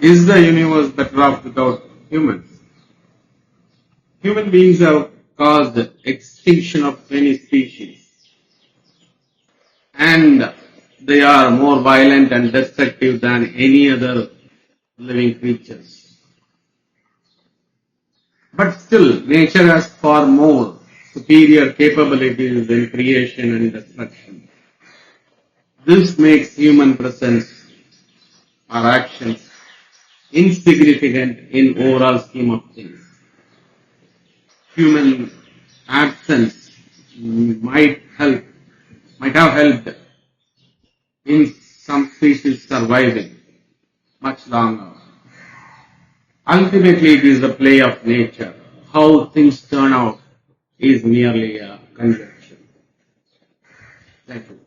Is the universe better off without humans? Human beings have caused the extinction of many species, and they are more violent and destructive than any other living creatures. But still, nature has far more superior capabilities in creation and destruction. This makes human presence or actions insignificant in overall scheme of things. Human absence might have helped in some species surviving much longer. Ultimately, it is the play of nature. How things turn out is merely a conjecture. Thank you.